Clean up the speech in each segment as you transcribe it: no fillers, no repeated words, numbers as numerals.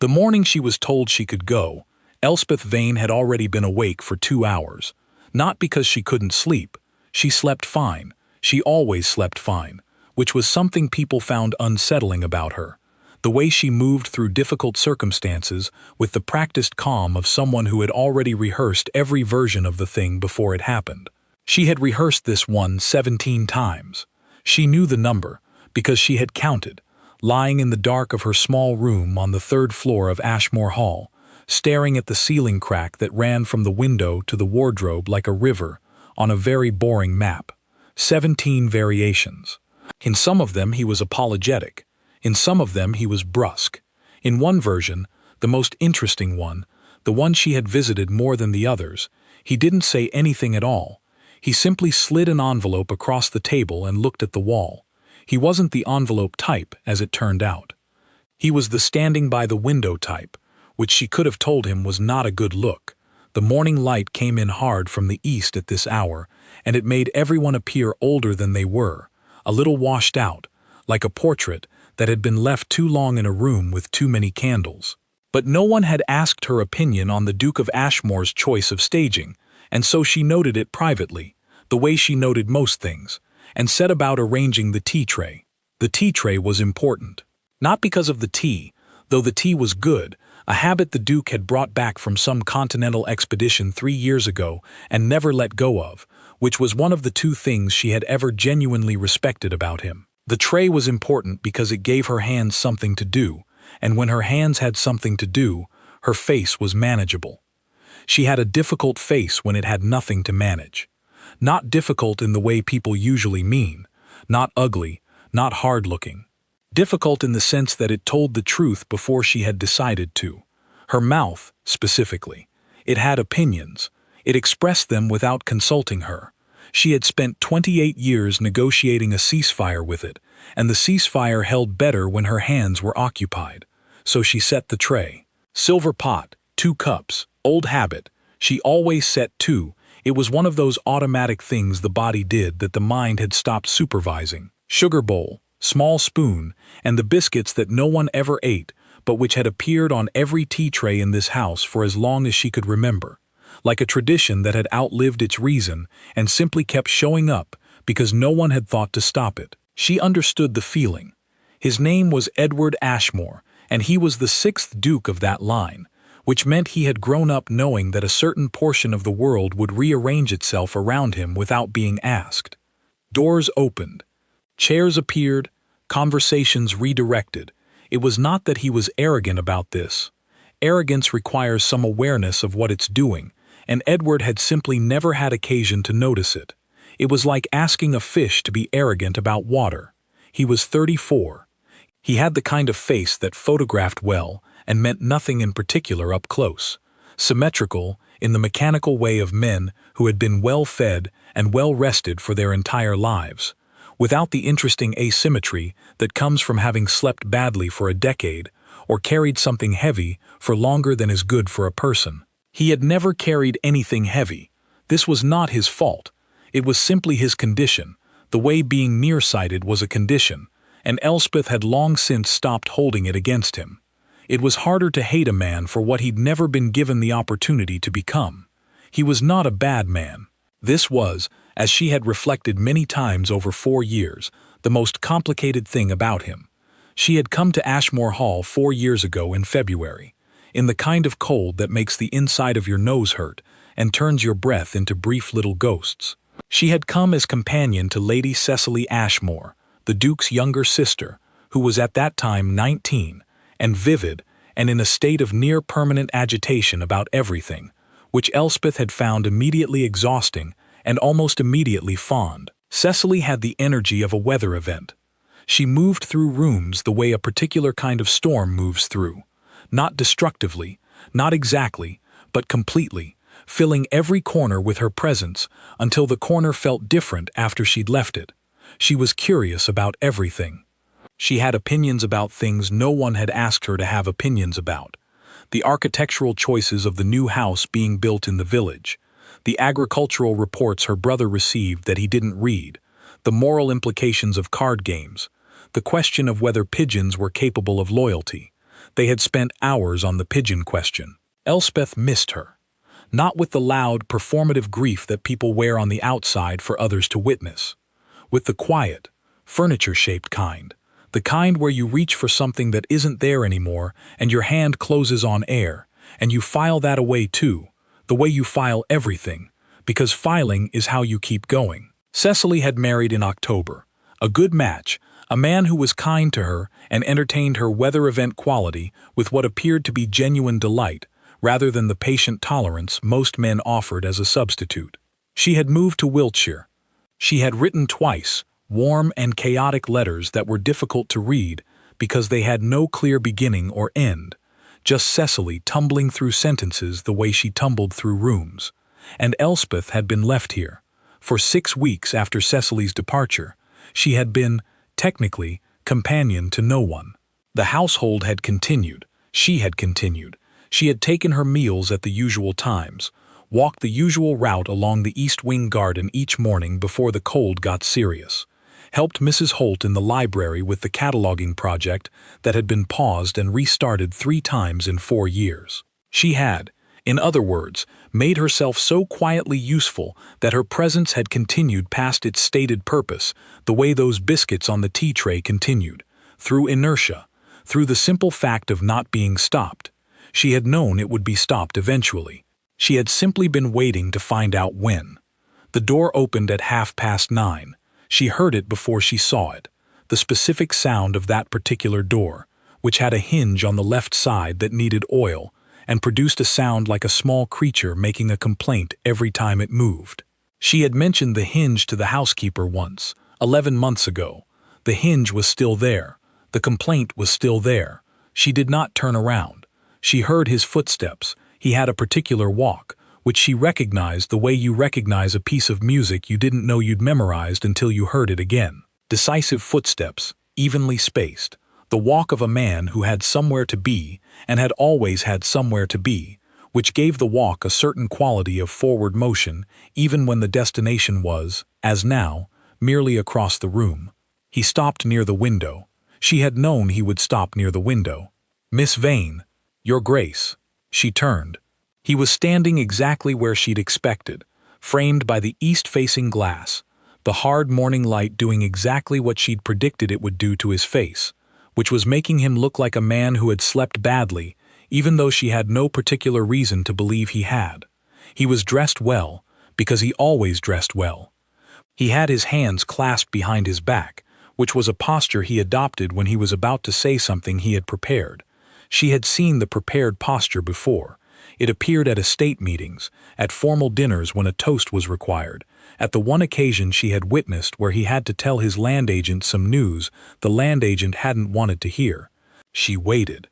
The morning she was told she could go, Elspeth Vane had already been awake for 2 hours. Not because she couldn't sleep. She slept fine. She always slept fine, which was something people found unsettling about her. The way she moved through difficult circumstances with the practiced calm of someone who had already rehearsed every version of the thing before it happened. She had rehearsed this one 17 times. She knew the number, because she had counted, lying in the dark of her small room on the 3rd floor of Ashmore Hall, staring at the ceiling crack that ran from the window to the wardrobe like a river on a very boring map. 17 variations. In some of them he was apologetic. In some of them he was brusque. In one version, the most interesting one, the one she had visited more than the others, he didn't say anything at all. He simply slid an envelope across the table and looked at the wall. He wasn't the envelope type, as it turned out. He was the standing by the window type, which she could have told him was not a good look. The morning light came in hard from the east at this hour, and it made everyone appear older than they were, a little washed out, like a portrait that had been left too long in a room with too many candles. But no one had asked her opinion on the Duke of Ashmore's choice of staging, and so she noted it privately, the way she noted most things, and set about arranging the tea tray. The tea tray was important. Not because of the tea, though the tea was good, a habit the Duke had brought back from some continental expedition 3 years ago and never let go of, which was one of the 2 things she had ever genuinely respected about him. The tray was important because it gave her hands something to do, and when her hands had something to do, her face was manageable. She had a difficult face when it had nothing to manage. Not difficult in the way people usually mean, not ugly, not hard-looking. Difficult in the sense that it told the truth before she had decided to. Her mouth, specifically. It had opinions. It expressed them without consulting her. She had spent 28 years negotiating a ceasefire with it, and the ceasefire held better when her hands were occupied. So she set the tray. Silver pot, 2 cups, old habit. She always set 2. It was one of those automatic things the body did that the mind had stopped supervising. Sugar bowl, small spoon, and the biscuits that no one ever ate, but which had appeared on every tea tray in this house for as long as she could remember. Like a tradition that had outlived its reason and simply kept showing up because no one had thought to stop it. She understood the feeling. His name was Edward Ashmore, and he was the 6th Duke of that line, which meant he had grown up knowing that a certain portion of the world would rearrange itself around him without being asked. Doors opened. Chairs appeared, conversations redirected. It was not that he was arrogant about this. Arrogance requires some awareness of what it's doing, and Edward had simply never had occasion to notice it. It was like asking a fish to be arrogant about water. He was 34. He had the kind of face that photographed well and meant nothing in particular up close. Symmetrical, in the mechanical way of men who had been well-fed and well-rested for their entire lives, without the interesting asymmetry that comes from having slept badly for a decade or carried something heavy for longer than is good for a person. He had never carried anything heavy. This was not his fault. It was simply his condition, the way being nearsighted was a condition, and Elspeth had long since stopped holding it against him. It was harder to hate a man for what he'd never been given the opportunity to become. He was not a bad man. This was, as she had reflected many times over 4 years, the most complicated thing about him. She had come to Ashmore Hall 4 years ago in February, in the kind of cold that makes the inside of your nose hurt and turns your breath into brief little ghosts. She had come as companion to Lady Cecily Ashmore, the Duke's younger sister, who was at that time 19, and vivid, and in a state of near-permanent agitation about everything, which Elspeth had found immediately exhausting and almost immediately fond. Cecily had the energy of a weather event. She moved through rooms the way a particular kind of storm moves through, not destructively, not exactly, but completely, filling every corner with her presence until the corner felt different after she'd left it. She was curious about everything. She had opinions about things no one had asked her to have opinions about. The architectural choices of the new house being built in the village, the agricultural reports her brother received that he didn't read, the moral implications of card games, the question of whether pigeons were capable of loyalty, They had spent hours on the pigeon question. Elspeth missed her. Not with the loud, performative grief that people wear on the outside for others to witness. With the quiet, furniture-shaped kind. The kind where you reach for something that isn't there anymore and your hand closes on air, and you file that away too, the way you file everything, because filing is how you keep going. Cecily had married in October. A good match, a man who was kind to her and entertained her weather event quality with what appeared to be genuine delight, rather than the patient tolerance most men offered as a substitute. She had moved to Wiltshire. She had written twice, warm and chaotic letters that were difficult to read because they had no clear beginning or end, just Cecily tumbling through sentences the way she tumbled through rooms. And Elspeth had been left here. For 6 weeks after Cecily's departure, she had been, technically, companion to no one. The household had continued. She had continued. She had taken her meals at the usual times, walked the usual route along the East Wing garden each morning before the cold got serious, helped Mrs. Holt in the library with the cataloging project that had been paused and restarted 3 times in 4 years. She had, in other words, made herself so quietly useful that her presence had continued past its stated purpose, the way those biscuits on the tea tray continued, through inertia, through the simple fact of not being stopped. She had known it would be stopped eventually. She had simply been waiting to find out when. The door opened at 9:30. She heard it before she saw it, the specific sound of that particular door, which had a hinge on the left side that needed oil, and produced a sound like a small creature making a complaint every time it moved. She had mentioned the hinge to the housekeeper once, 11 months ago. The hinge was still there. The complaint was still there. She did not turn around. She heard his footsteps. He had a particular walk, which she recognized the way you recognize a piece of music you didn't know you'd memorized until you heard it again. Decisive footsteps, evenly spaced. The walk of a man who had somewhere to be and had always had somewhere to be, which gave the walk a certain quality of forward motion even when the destination was, as now, merely across the room. He stopped near the window. She had known he would stop near the window. "Miss Vane, Your Grace." She turned. He was standing exactly where she'd expected, framed by the east-facing glass, the hard morning light doing exactly what she'd predicted it would do to his face, which was making him look like a man who had slept badly, even though she had no particular reason to believe he had. He was dressed well, because he always dressed well. He had his hands clasped behind his back, which was a posture he adopted when he was about to say something he had prepared. She had seen the prepared posture before. It appeared at estate meetings, at formal dinners when a toast was required, at the one occasion she had witnessed where he had to tell his land agent some news the land agent hadn't wanted to hear. She waited.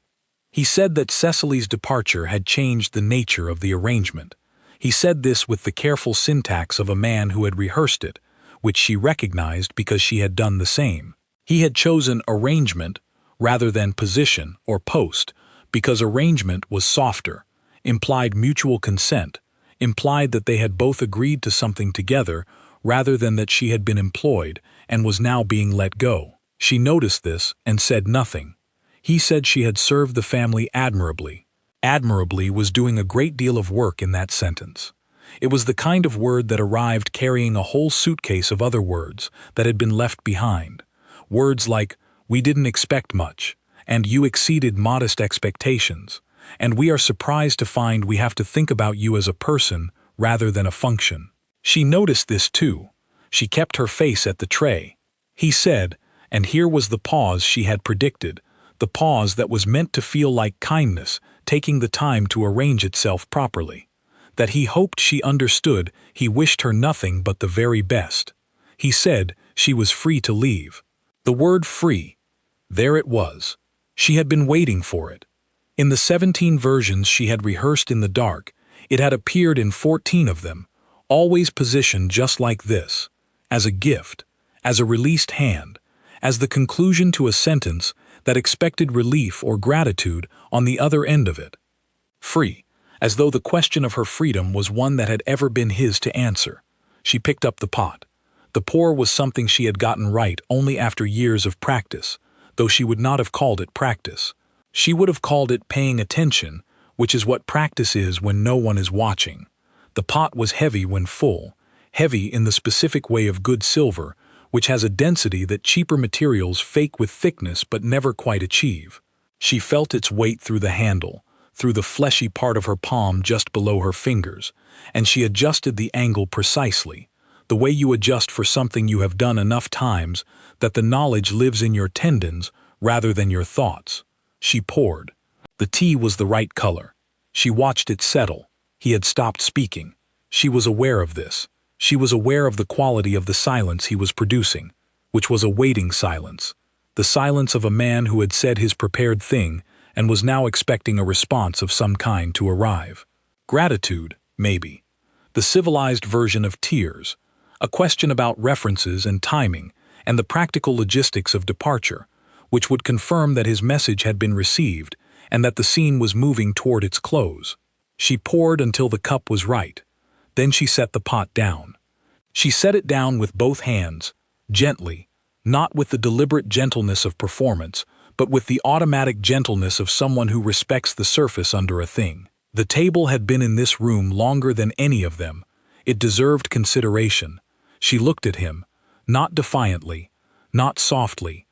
He said that Cecily's departure had changed the nature of the arrangement. He said this with the careful syntax of a man who had rehearsed it, which she recognized because she had done the same. He had chosen arrangement rather than position or post, because arrangement was softer, implied mutual consent, implied that they had both agreed to something together rather than that she had been employed and was now being let go. She noticed this and said nothing. He said she had served the family admirably. Admirably was doing a great deal of work in that sentence. It was the kind of word that arrived carrying a whole suitcase of other words that had been left behind. Words like, "We didn't expect much," and "You exceeded modest expectations," and "We are surprised to find we have to think about you as a person rather than a function." She noticed this too. She kept her face at the tray. He said, and here was the pause she had predicted, the pause that was meant to feel like kindness, taking the time to arrange itself properly, that he hoped she understood he wished her nothing but the very best. He said she was free to leave. The word free. There it was. She had been waiting for it. In the 17 versions she had rehearsed in the dark, it had appeared in 14 of them, always positioned just like this, as a gift, as a released hand, as the conclusion to a sentence that expected relief or gratitude on the other end of it. Free, as though the question of her freedom was one that had ever been his to answer. She picked up the pot. The pour was something she had gotten right only after years of practice, though she would not have called it practice. She would have called it paying attention, which is what practice is when no one is watching. The pot was heavy when full, heavy in the specific way of good silver, which has a density that cheaper materials fake with thickness but never quite achieve. She felt its weight through the handle, through the fleshy part of her palm just below her fingers, and she adjusted the angle precisely, the way you adjust for something you have done enough times that the knowledge lives in your tendons rather than your thoughts. She poured. The tea was the right color. She watched it settle. He had stopped speaking. She was aware of this. She was aware of the quality of the silence he was producing, which was a waiting silence. The silence of a man who had said his prepared thing and was now expecting a response of some kind to arrive. Gratitude, maybe. The civilized version of tears. A question about references and timing and the practical logistics of departure, which would confirm that his message had been received and that the scene was moving toward its close. She poured until the cup was right. Then she set the pot down. She set it down with both hands, gently, not with the deliberate gentleness of performance, but with the automatic gentleness of someone who respects the surface under a thing. The table had been in this room longer than any of them. It deserved consideration. She looked at him, not defiantly, not softly,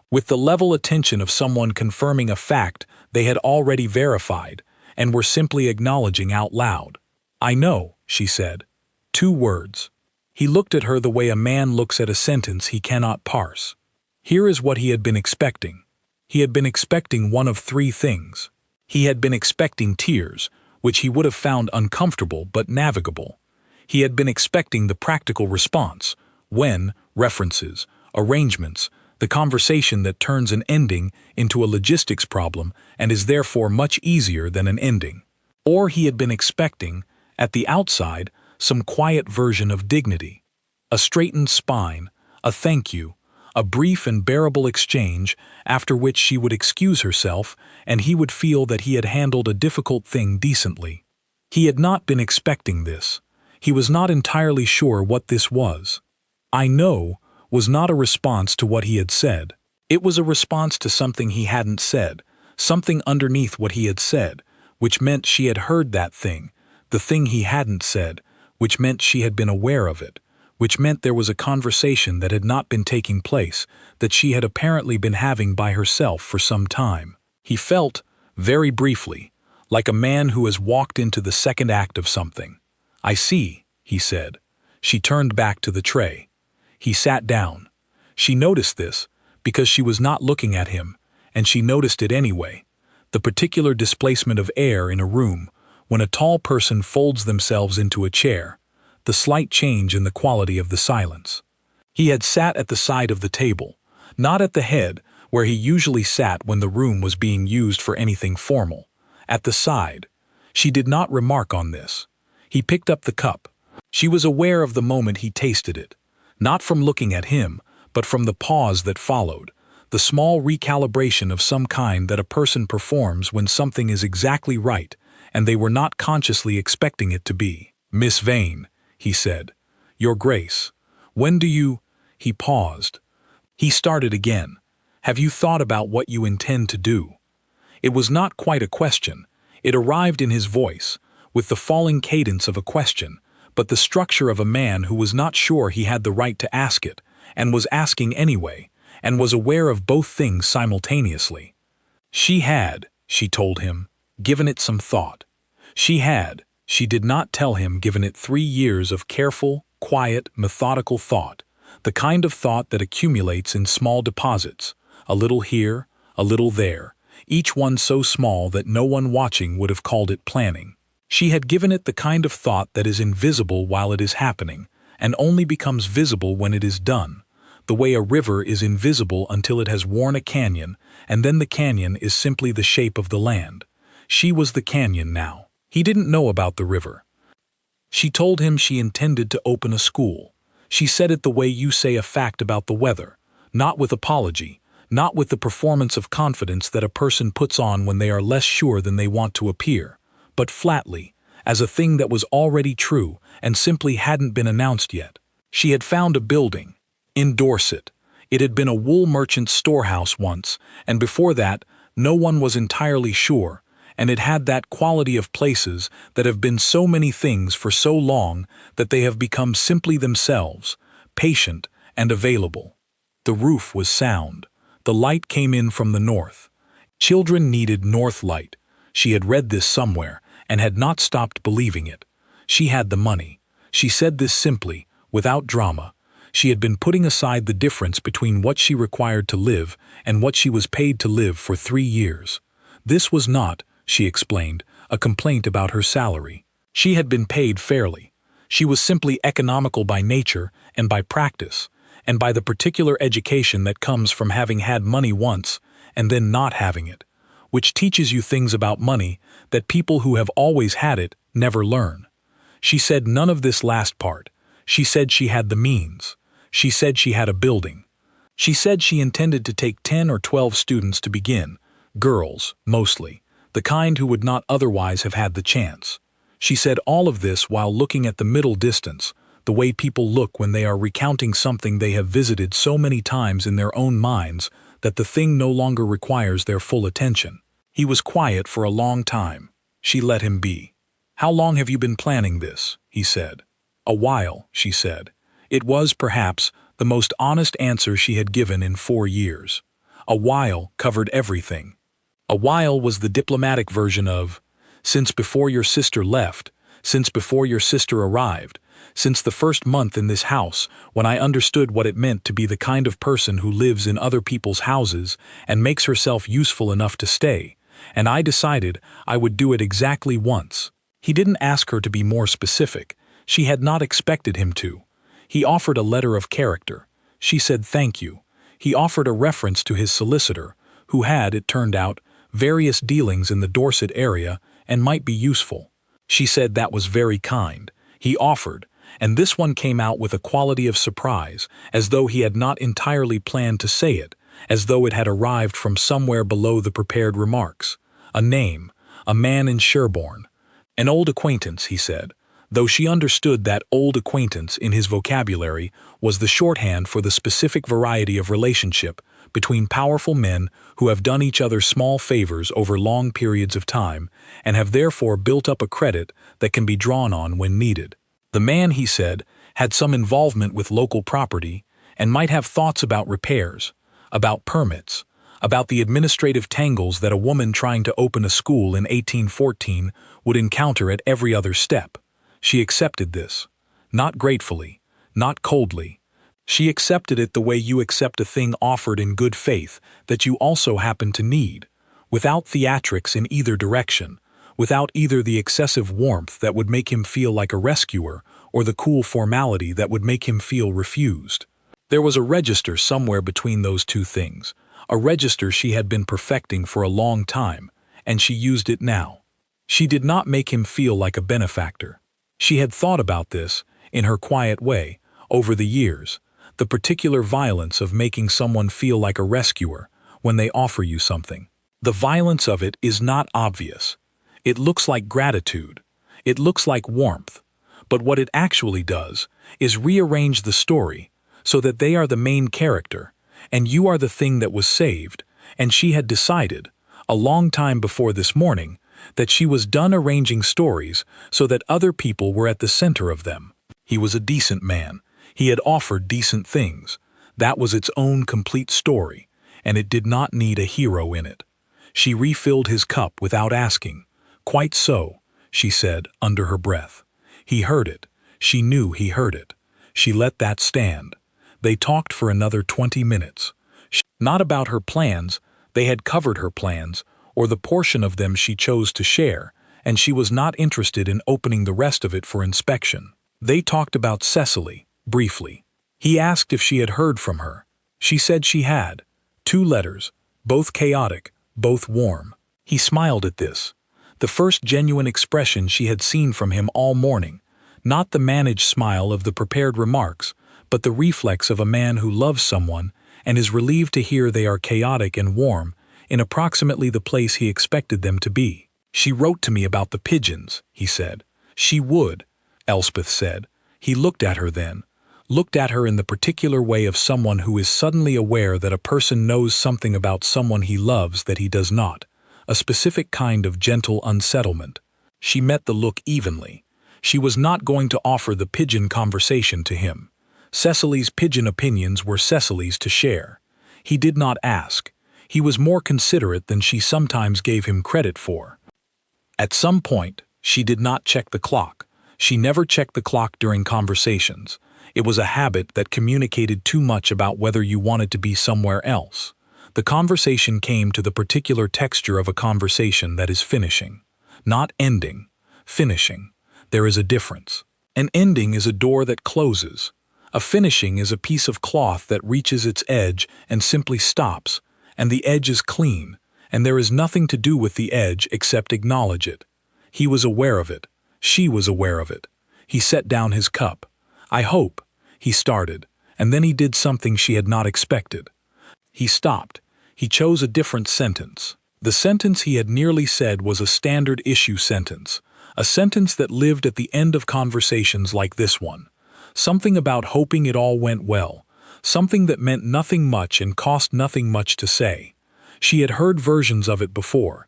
with the level attention of someone confirming a fact they had already verified and were simply acknowledging out loud. "I know," she said. 2 words. He looked at her the way a man looks at a sentence he cannot parse. Here is what he had been expecting. He had been expecting one of 3 things. He had been expecting tears, which he would have found uncomfortable but navigable. He had been expecting the practical response, when, references, arrangements, the conversation that turns an ending into a logistics problem and is therefore much easier than an ending. Or he had been expecting, at the outside, some quiet version of dignity. A straightened spine, a thank you, a brief and bearable exchange after which she would excuse herself and he would feel that he had handled a difficult thing decently. He had not been expecting this. He was not entirely sure what this was. "I know" was not a response to what he had said. It was a response to something he hadn't said, something underneath what he had said, which meant she had heard that thing, the thing he hadn't said, which meant she had been aware of it, which meant there was a conversation that had not been taking place, that she had apparently been having by herself for some time. He felt, very briefly, like a man who has walked into the second act of something. "I see," he said. She turned back to the tray. He sat down. She noticed this, because she was not looking at him, and she noticed it anyway. The particular displacement of air in a room, when a tall person folds themselves into a chair, the slight change in the quality of the silence. He had sat at the side of the table, not at the head, where he usually sat when the room was being used for anything formal. At the side. She did not remark on this. He picked up the cup. She was aware of the moment he tasted it, not from looking at him, but from the pause that followed, the small recalibration of some kind that a person performs when something is exactly right and they were not consciously expecting it to be. "Miss Vane," he said. "Your Grace, when do you—" He paused. He started again. "Have you thought about what you intend to do?" It was not quite a question. It arrived in his voice, with the falling cadence of a question, but the structure of a man who was not sure he had the right to ask it, and was asking anyway, and was aware of both things simultaneously. She had, she told him, given it some thought. She had, she did not tell him, given it 3 years of careful, quiet, methodical thought, the kind of thought that accumulates in small deposits, a little here, a little there, each one so small that no one watching would have called it planning. She had given it the kind of thought that is invisible while it is happening, and only becomes visible when it is done, the way a river is invisible until it has worn a canyon, and then the canyon is simply the shape of the land. She was the canyon now. He didn't know about the river. She told him she intended to open a school. She said it the way you say a fact about the weather, not with apology, not with the performance of confidence that a person puts on when they are less sure than they want to appear, but flatly, as a thing that was already true and simply hadn't been announced yet. She had found a building. In Dorset. It had been a wool merchant's storehouse once, and before that, No one was entirely sure, and it had that quality of places that have been so many things for so long that they have become simply themselves, patient and available. The roof was sound. The light came in from the north. Children needed north light. She had read this somewhere and had not stopped believing it. She had the money. She said this simply, without drama. She had been putting aside the difference between what she required to live and what she was paid to live for 3 years. This was not, she explained, a complaint about her salary. She had been paid fairly. She was simply economical by nature and by practice, and by the particular education that comes from having had money once and then not having it, which teaches you things about money that people who have always had it never learn. She said none of this last part. She said she had the means. She said she had a building. She said she intended to take 10 or 12 students to begin, girls, mostly, the kind who would not otherwise have had the chance. She said all of this while looking at the middle distance, the way people look when they are recounting something they have visited so many times in their own minds that the thing no longer requires their full attention. He was quiet for a long time. She let him be. "How long have you been planning this?" he said. "A while," she said. It was, perhaps, the most honest answer she had given in 4 years. A while covered everything. A while was the diplomatic version of, since before your sister left, since before your sister arrived, since the first month in this house when I understood what it meant to be the kind of person who lives in other people's houses and makes herself useful enough to stay, and I decided I would do it exactly once. He didn't ask her to be more specific. She had not expected him to. He offered a letter of character. She said thank you. He offered a reference to his solicitor, who had, it turned out, various dealings in the Dorset area and might be useful. She said that was very kind. He offered, and this one came out with a quality of surprise, as though he had not entirely planned to say it, as though it had arrived from somewhere below the prepared remarks. A name, a man in Sherborne. An old acquaintance, he said, though she understood that old acquaintance in his vocabulary was the shorthand for the specific variety of relationship between powerful men who have done each other small favors over long periods of time and have therefore built up a credit that can be drawn on when needed. The man, he said, had some involvement with local property and might have thoughts about repairs, about permits, about the administrative tangles that a woman trying to open a school in 1814 would encounter at every other step. She accepted this. Not gratefully, not coldly. She accepted it the way you accept a thing offered in good faith that you also happen to need, without theatrics in either direction, without either the excessive warmth that would make him feel like a rescuer or the cool formality that would make him feel refused. There was a register somewhere between those two things, a register she had been perfecting for a long time, and she used it now. She did not make him feel like a benefactor. She had thought about this, in her quiet way, over the years, the particular violence of making someone feel like a rescuer when they offer you something. The violence of it is not obvious. It looks like gratitude. It looks like warmth. But what it actually does is rearrange the story so that they are the main character, and you are the thing that was saved, and she had decided, a long time before this morning, that she was done arranging stories so that other people were at the center of them. He was a decent man. He had offered decent things. That was its own complete story, and it did not need a hero in it. She refilled his cup without asking. "Quite so," she said under her breath. He heard it. She knew he heard it. She let that stand. They talked for another 20 minutes. Not about her plans. They had covered her plans, or the portion of them she chose to share, and she was not interested in opening the rest of it for inspection. They talked about Cecily, briefly. He asked if she had heard from her. She said she had. 2 letters, both chaotic, both warm. He smiled at this. The first genuine expression she had seen from him all morning, not the managed smile of the prepared remarks, but the reflex of a man who loves someone and is relieved to hear they are chaotic and warm in approximately the place he expected them to be. "She wrote to me about the pigeons," he said. "She would," Elspeth said. He looked at her then, looked at her in the particular way of someone who is suddenly aware that a person knows something about someone he loves that he does not, a specific kind of gentle unsettlement. She met the look evenly. She was not going to offer the pigeon conversation to him. Cecily's pigeon opinions were Cecily's to share. He did not ask. He was more considerate than she sometimes gave him credit for. At some point, she did not check the clock. She never checked the clock during conversations. It was a habit that communicated too much about whether you wanted to be somewhere else. The conversation came to the particular texture of a conversation that is finishing. Not ending. Finishing. There is a difference. An ending is a door that closes. A finishing is a piece of cloth that reaches its edge and simply stops, and the edge is clean, and there is nothing to do with the edge except acknowledge it. He was aware of it. She was aware of it. He set down his cup. "I hope," he started, and then he did something she had not expected. He stopped. He chose a different sentence. The sentence he had nearly said was a standard issue sentence, a sentence that lived at the end of conversations like this one. Something about hoping it all went well, something that meant nothing much and cost nothing much to say. She had heard versions of it before.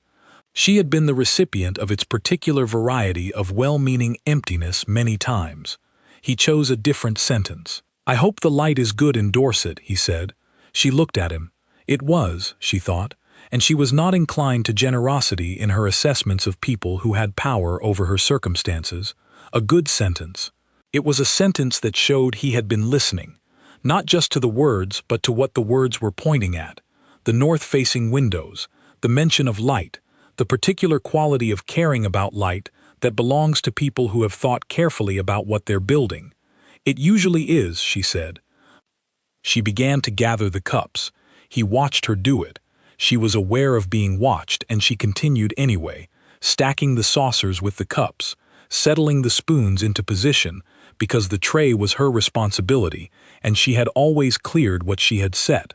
She had been the recipient of its particular variety of well-meaning emptiness many times. He chose a different sentence. "I hope the light is good in Dorset," he said. She looked at him. It was, she thought, and she was not inclined to generosity in her assessments of people who had power over her circumstances. A good sentence. It was a sentence that showed he had been listening, not just to the words but to what the words were pointing at. The north-facing windows, the mention of light, the particular quality of caring about light that belongs to people who have thought carefully about what they're building. "It usually is," she said. She began to gather the cups. He watched her do it. She was aware of being watched, and she continued anyway, stacking the saucers with the cups, settling the spoons into position, because the tray was her responsibility, and she had always cleared what she had set.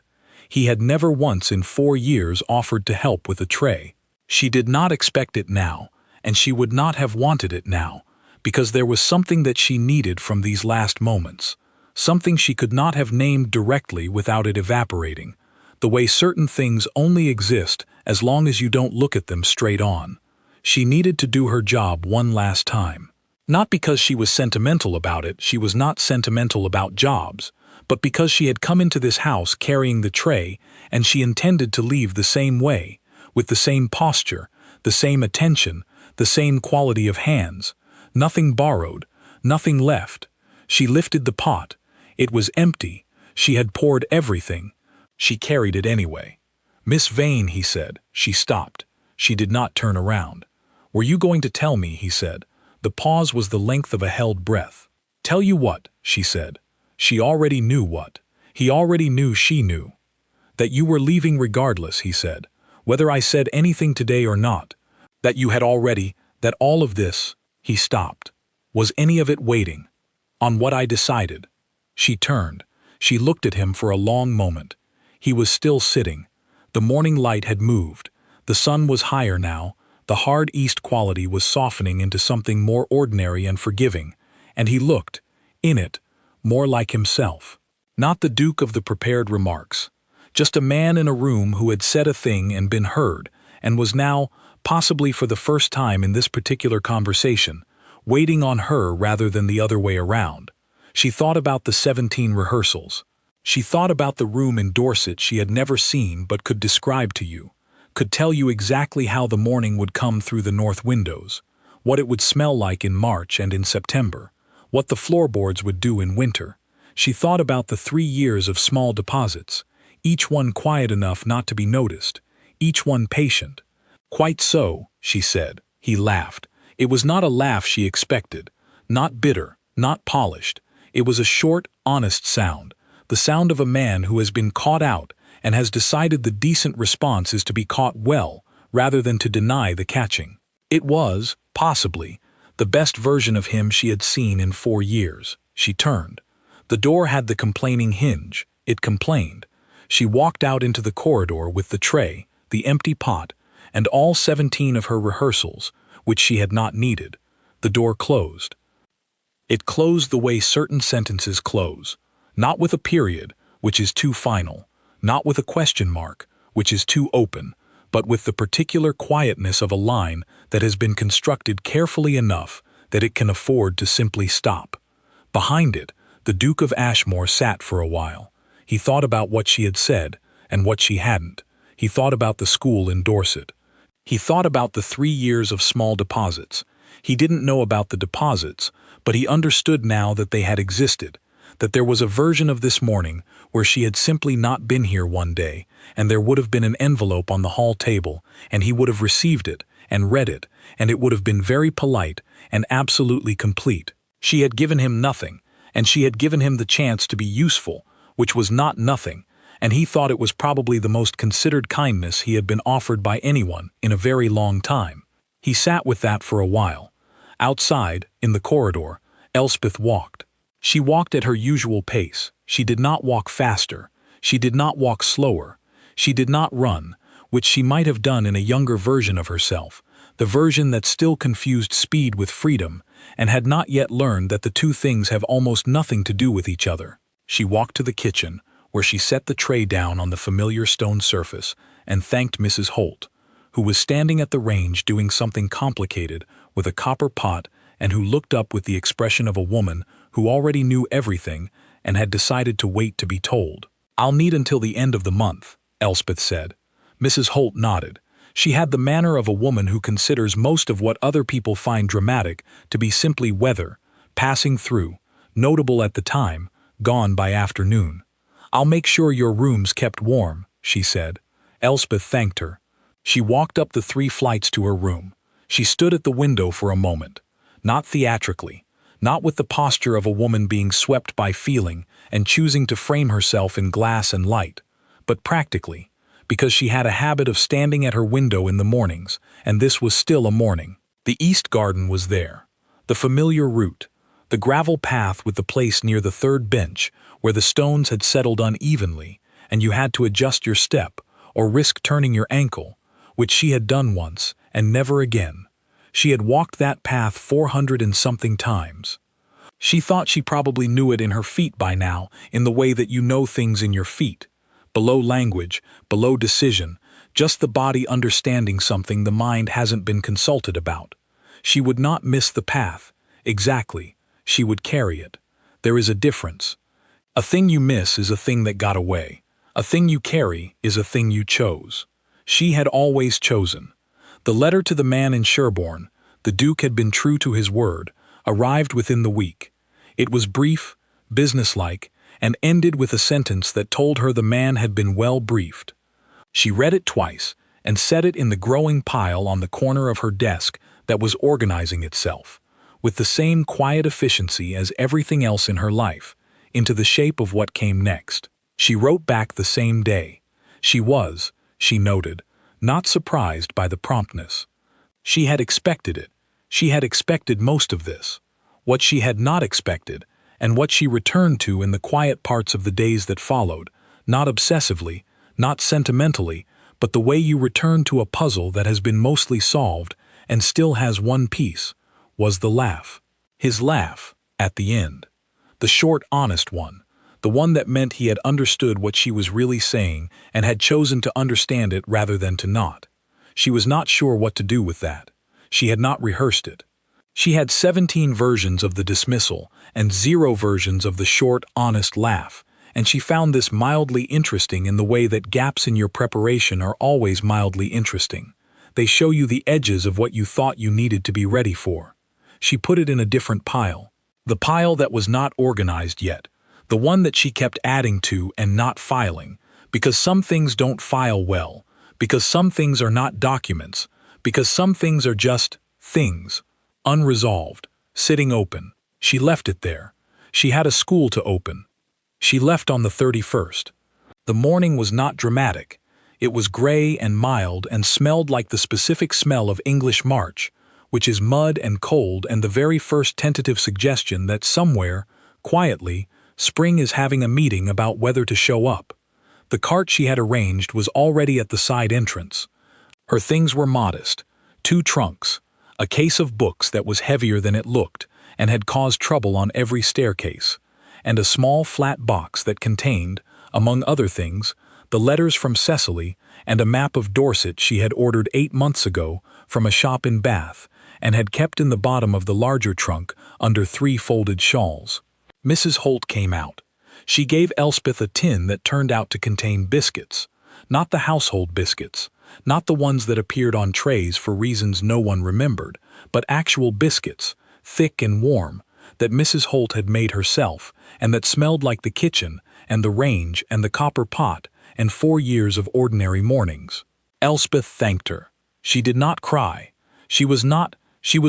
He had never once in 4 years offered to help with a tray. She did not expect it now, and she would not have wanted it now, because there was something that she needed from these last moments, something she could not have named directly without it evaporating, the way certain things only exist as long as you don't look at them straight on. She needed to do her job one last time. Not because she was sentimental about it, she was not sentimental about jobs, but because she had come into this house carrying the tray, and she intended to leave the same way, with the same posture, the same attention, the same quality of hands. Nothing borrowed, nothing left. She lifted the pot. It was empty. She had poured everything. She carried it anyway. "Miss Vane," he said. She stopped. She did not turn around. "Were you going to tell me?" he said. The pause was the length of a held breath. "Tell you what?" she said. She already knew what. He already knew she knew. "That you were leaving regardless," he said. "Whether I said anything today or not. That you had already, that all of this—" He stopped. "Was any of it waiting? On what I decided?" She turned. She looked at him for a long moment. He was still sitting. The morning light had moved. The sun was higher now. The hard east quality was softening into something more ordinary and forgiving, and he looked, in it, more like himself. Not the Duke of the prepared remarks. Just a man in a room who had said a thing and been heard, and was now, possibly for the first time in this particular conversation, waiting on her rather than the other way around. She thought about the 17 rehearsals. She thought about the room in Dorset she had never seen but could describe to you, could tell you exactly how the morning would come through the north windows, what it would smell like in March and in September, what the floorboards would do in winter. She thought about the 3 years of small deposits, each one quiet enough not to be noticed, each one patient. "Quite so," she said. He laughed. It was not a laugh she expected, not bitter, not polished. It was a short, honest sound, the sound of a man who has been caught out and has decided the decent response is to be caught well rather than to deny the catching. It was, possibly, the best version of him she had seen in 4 years. She turned. The door had the complaining hinge. It complained. She walked out into the corridor with the tray, the empty pot, and all 17 of her rehearsals, which she had not needed. The door closed. It closed the way certain sentences close, not with a period, which is too final, not with a question mark, which is too open, but with the particular quietness of a line that has been constructed carefully enough that it can afford to simply stop. Behind it, the Duke of Ashmore sat for a while. He thought about what she had said and what she hadn't. He thought about the school in Dorset. He thought about the 3 years of small deposits. He didn't know about the deposits, but he understood now that they had existed, that there was a version of this morning where she had simply not been here one day, and there would have been an envelope on the hall table, and he would have received it and read it, and it would have been very polite and absolutely complete. She had given him nothing, and she had given him the chance to be useful, which was not nothing, and he thought it was probably the most considered kindness he had been offered by anyone in a very long time. He sat with that for a while. Outside, in the corridor, Elspeth walked. She walked at her usual pace. She did not walk faster. She did not walk slower. She did not run, which she might have done in a younger version of herself, the version that still confused speed with freedom, and had not yet learned that the two things have almost nothing to do with each other. She walked to the kitchen, where she set the tray down on the familiar stone surface, and thanked Mrs. Holt, who was standing at the range doing something complicated with a copper pot and who looked up with the expression of a woman who already knew everything and had decided to wait to be told. "I'll need until the end of the month," Elspeth said. Mrs. Holt nodded. She had the manner of a woman who considers most of what other people find dramatic to be simply weather, passing through, notable at the time, gone by afternoon. "I'll make sure your room's kept warm," she said. Elspeth thanked her. She walked up the 3 flights to her room. She stood at the window for a moment, not theatrically, not with the posture of a woman being swept by feeling and choosing to frame herself in glass and light, but practically, because she had a habit of standing at her window in the mornings, and this was still a morning. The east garden was there, the familiar route, the gravel path with the place near the 3rd bench where the stones had settled unevenly, and you had to adjust your step or risk turning your ankle, which she had done once and never again. She had walked that path 400 and something times. She thought she probably knew it in her feet by now, in the way that you know things in your feet. Below language, below decision, just the body understanding something the mind hasn't been consulted about. She would not miss the path. Exactly. She would carry it. There is a difference. A thing you miss is a thing that got away. A thing you carry is a thing you chose. She had always chosen. The letter to the man in Sherborne, the Duke had been true to his word, arrived within the week. It was brief, businesslike, and ended with a sentence that told her the man had been well briefed. She read it twice and set it in the growing pile on the corner of her desk that was organizing itself, with the same quiet efficiency as everything else in her life, into the shape of what came next. She wrote back the same day. She was, she noted, not surprised by the promptness. She had expected it. She had expected most of this. What she had not expected, and what she returned to in the quiet parts of the days that followed, not obsessively, not sentimentally, but the way you return to a puzzle that has been mostly solved and still has one piece, was the laugh. His laugh, at the end. The short, honest one. The one that meant he had understood what she was really saying and had chosen to understand it rather than to not. She was not sure what to do with that. She had not rehearsed it. She had 17 versions of the dismissal and 0 versions of the short, honest laugh, and she found this mildly interesting in the way that gaps in your preparation are always mildly interesting. They show you the edges of what you thought you needed to be ready for. She put it in a different pile. The pile that was not organized yet. The one that she kept adding to and not filing, because some things don't file well, because some things are not documents, because some things are just things, unresolved, sitting open. She left it there. She had a school to open. She left on the 31st. The morning was not dramatic. It was gray and mild and smelled like the specific smell of English March, which is mud and cold and the very first tentative suggestion that somewhere, quietly, spring is having a meeting about whether to show up. The cart she had arranged was already at the side entrance. Her things were modest. 2 trunks, a case of books that was heavier than it looked, and had caused trouble on every staircase, and a small flat box that contained, among other things, the letters from Cecily and a map of Dorset she had ordered 8 months ago from a shop in Bath and had kept in the bottom of the larger trunk under 3 folded shawls. Mrs. Holt came out. She gave Elspeth a tin that turned out to contain biscuits, not the household biscuits, not the ones that appeared on trays for reasons no one remembered, but actual biscuits, thick and warm, that Mrs. Holt had made herself, and that smelled like the kitchen and the range and the copper pot and 4 years of ordinary mornings. Elspeth thanked her. She did not cry. She was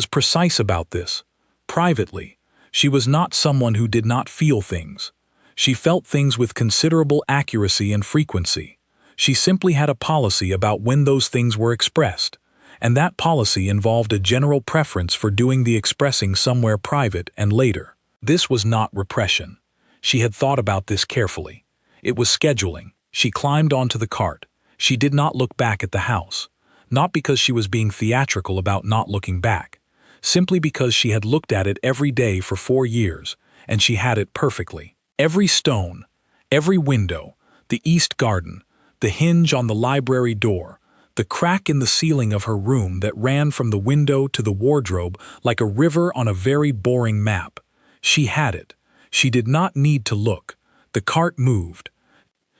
precise about this. Privately, she was not someone who did not feel things. She felt things with considerable accuracy and frequency. She simply had a policy about when those things were expressed, and that policy involved a general preference for doing the expressing somewhere private and later. This was not repression. She had thought about this carefully. It was scheduling. She climbed onto the cart. She did not look back at the house, not because she was being theatrical about not looking back, simply because she had looked at it every day for 4 years, and she had it perfectly. Every stone, every window, the east garden, the hinge on the library door, the crack in the ceiling of her room that ran from the window to the wardrobe like a river on a very boring map. She had it. She did not need to look. The cart moved.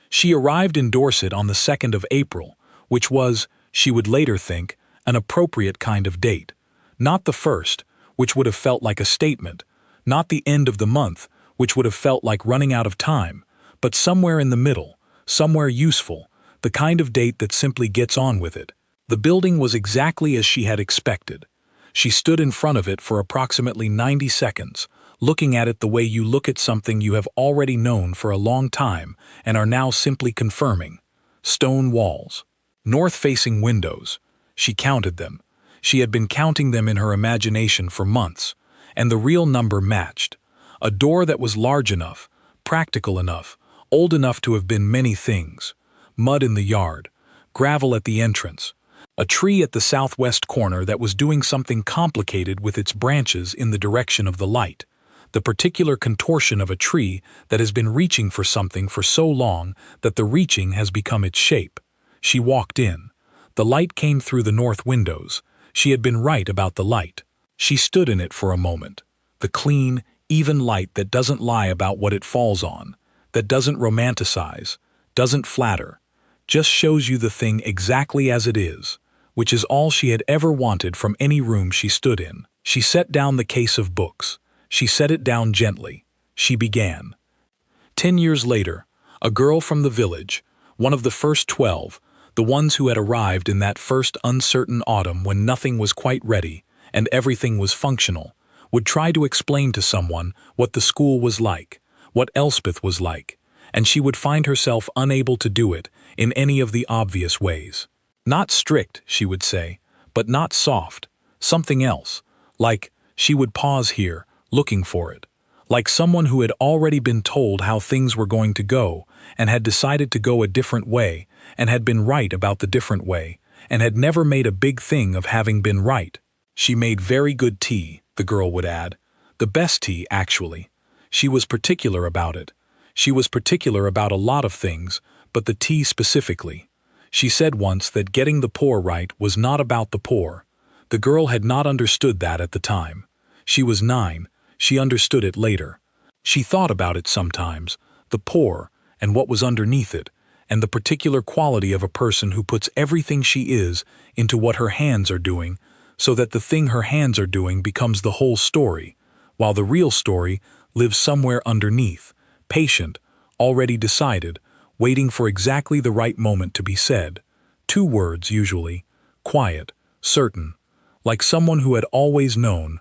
She arrived in Dorset on the 2nd of April, which was, she would later think, an appropriate kind of date. Not the 1st, which would have felt like a statement, not the end of the month, which would have felt like running out of time, but somewhere in the middle, somewhere useful, the kind of date that simply gets on with it. The building was exactly as she had expected. She stood in front of it for approximately 90 seconds, looking at it the way you look at something you have already known for a long time and are now simply confirming. Stone walls. North-facing windows. She counted them. She had been counting them in her imagination for months, and the real number matched. A door that was large enough, practical enough, old enough to have been many things. Mud in the yard, gravel at the entrance, a tree at the southwest corner that was doing something complicated with its branches in the direction of the light, the particular contortion of a tree that has been reaching for something for so long that the reaching has become its shape. She walked in. The light came through the north windows. She had been right about the light. She stood in it for a moment. The clean, even light that doesn't lie about what it falls on, that doesn't romanticize, doesn't flatter, just shows you the thing exactly as it is, which is all she had ever wanted from any room she stood in. She set down the case of books. She set it down gently. She began. 10 years later, a girl from the village, one of the first 12, the ones who had arrived in that first uncertain autumn when nothing was quite ready and everything was functional, would try to explain to someone what the school was like, what Elspeth was like, and she would find herself unable to do it in any of the obvious ways. Not strict, she would say, but not soft, something else, like, she would pause here, looking for it, like someone who had already been told how things were going to go and had decided to go a different way and had been right about the different way and had never made a big thing of having been right. She made very good tea, the girl would add. The best tea, actually. She was particular about it. She was particular about a lot of things, but the tea specifically. She said once that getting the pour right was not about the pour. The girl had not understood that at the time. She was 9. She understood it later. She thought about it sometimes, the pour, and what was underneath it, and the particular quality of a person who puts everything she is into what her hands are doing, so that the thing her hands are doing becomes the whole story, while the real story lives somewhere underneath, patient, already decided, waiting for exactly the right moment to be said. 2 words, usually, quiet, certain, like someone who had always known,